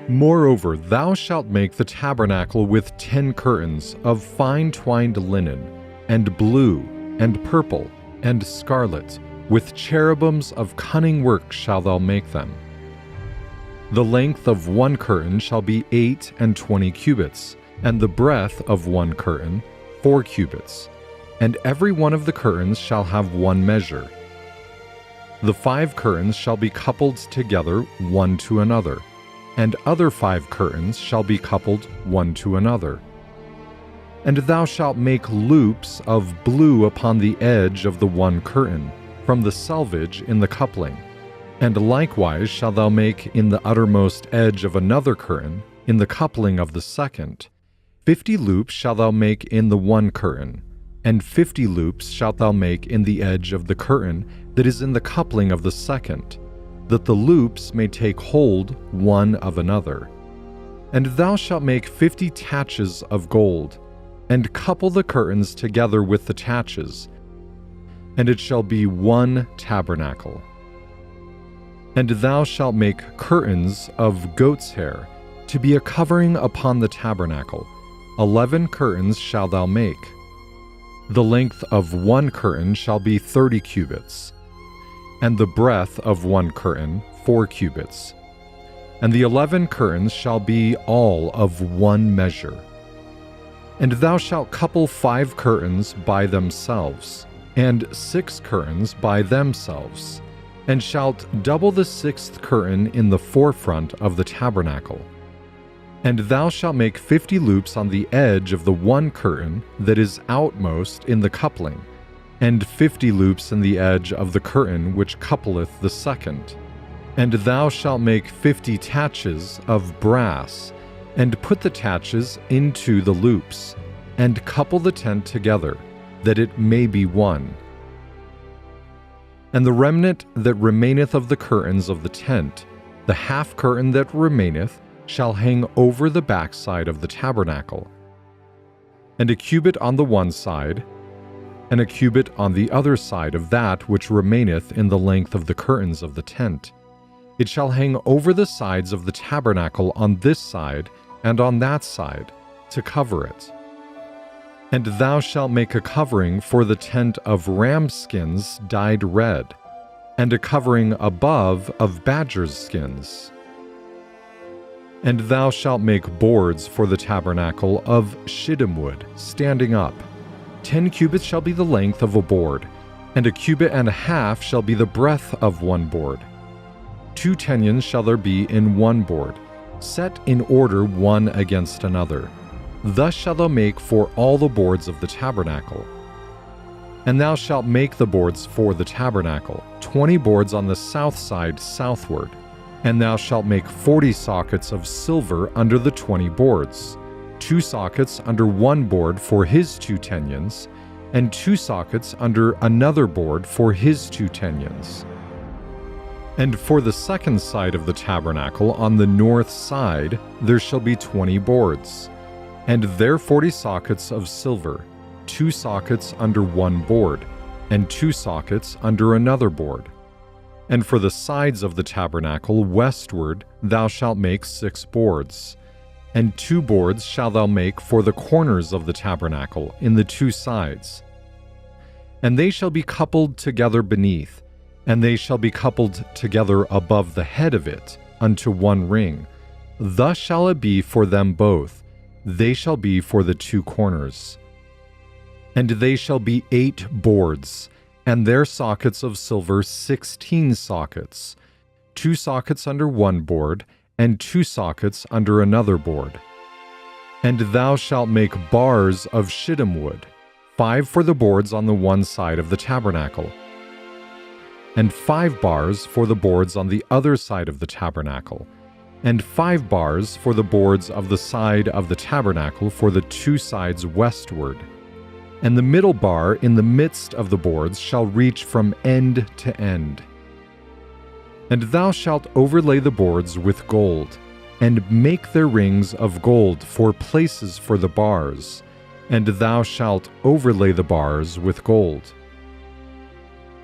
Moreover, thou shalt make the tabernacle with 10 curtains of fine twined linen, and blue, and purple, and scarlet. With cherubims of cunning work shalt thou make them. The length of one curtain shall be 28 cubits, and the breadth of one curtain 4 cubits. And every one of the curtains shall have one measure. The 5 curtains shall be coupled together one to another, and other 5 curtains shall be coupled one to another. And thou shalt make loops of blue upon the edge of the one curtain, from the selvage in the coupling. And likewise shalt thou make in the uttermost edge of another curtain, in the coupling of the second. 50 loops shalt thou make in the one curtain, and 50 loops shalt thou make in the edge of the curtain that is in the coupling of the second, that the loops may take hold one of another. And thou shalt make 50 taches of gold, and couple the curtains together with the taches, and it shall be one tabernacle. And thou shalt make curtains of goat's hair, to be a covering upon the tabernacle. 11 curtains shalt thou make. The length of one curtain shall be 30 cubits, and the breadth of one curtain 4 cubits. And the 11 curtains shall be all of one measure. And thou shalt couple 5 curtains by themselves, and 6 curtains by themselves, and shalt double the 6th curtain in the forefront of the tabernacle. And thou shalt make 50 loops on the edge of the one curtain that is outmost in the coupling, and 50 loops in the edge of the curtain which coupleth the second. And thou shalt make 50 taches of brass, and put the taches into the loops, and couple the tent together, that it may be one. And the remnant that remaineth of the curtains of the tent, the half curtain that remaineth, shall hang over the backside of the tabernacle, and a cubit on the one side, and a cubit on the other side of that which remaineth in the length of the curtains of the tent. It shall hang over the sides of the tabernacle on this side and on that side, to cover it. And thou shalt make a covering for the tent of ram skins dyed red, and a covering above of badgers' skins. And thou shalt make boards for the tabernacle of shittim wood, standing up. 10 cubits shall be the length of a board, and a cubit and a half shall be the breadth of one board. 2 tenons shall there be in one board, set in order one against another. Thus shalt thou make for all the boards of the tabernacle. And thou shalt make the boards for the tabernacle, 20 boards on the south side southward. And thou shalt make 40 sockets of silver under the 20 boards, 2 sockets under one board for his 2 tenons, and 2 sockets under another board for his 2 tenons. And for the second side of the tabernacle on the north side there shall be 20 boards, and there 40 sockets of silver, 2 sockets under one board, and 2 sockets under another board. And for the sides of the tabernacle westward thou shalt make 6 boards, and 2 boards shalt thou make for the corners of the tabernacle in the 2 sides. And they shall be coupled together beneath, and they shall be coupled together above the head of it unto one ring. Thus shall it be for them both. They shall be for the 2 corners. And they shall be 8 boards, and their sockets of silver 16 sockets, 2 sockets under one board, and 2 sockets under another board. And thou shalt make bars of shittim wood, 5 for the boards on the one side of the tabernacle, and 5 bars for the boards on the other side of the tabernacle, and 5 bars for the boards of the side of the tabernacle for the 2 sides westward. And the middle bar in the midst of the boards shall reach from end to end. And thou shalt overlay the boards with gold, and make their rings of gold for places for the bars, and thou shalt overlay the bars with gold.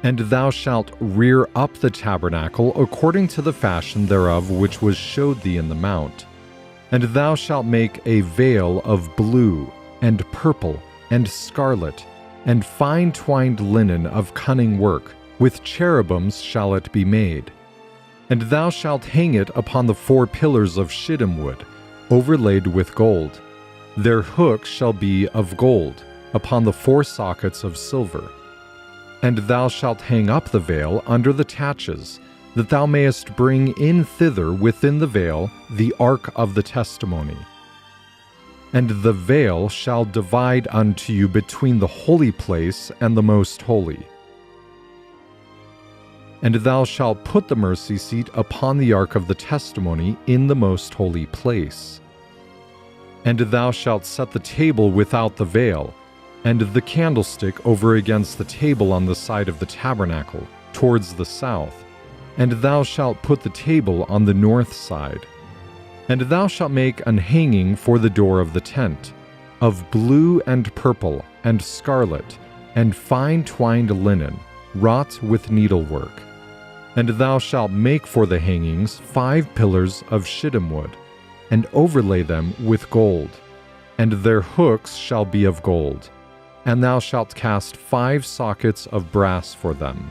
And thou shalt rear up the tabernacle according to the fashion thereof which was showed thee in the mount. And thou shalt make a veil of blue, and purple, and scarlet, and fine twined linen of cunning work, with cherubims shall it be made. And thou shalt hang it upon the 4 pillars of shittim wood, overlaid with gold. Their hooks shall be of gold, upon the 4 sockets of silver. And thou shalt hang up the veil under the taches, that thou mayest bring in thither within the veil the ark of the testimony. And the veil shall divide unto you between the holy place and the most holy. And thou shalt put the mercy seat upon the ark of the testimony in the most holy place. And thou shalt set the table without the veil, and the candlestick over against the table on the side of the tabernacle, towards the south. And thou shalt put the table on the north side. And thou shalt make an hanging for the door of the tent, of blue and purple and scarlet, and fine twined linen, wrought with needlework. And thou shalt make for the hangings 5 pillars of shittim wood, and overlay them with gold, and their hooks shall be of gold. And thou shalt cast 5 sockets of brass for them.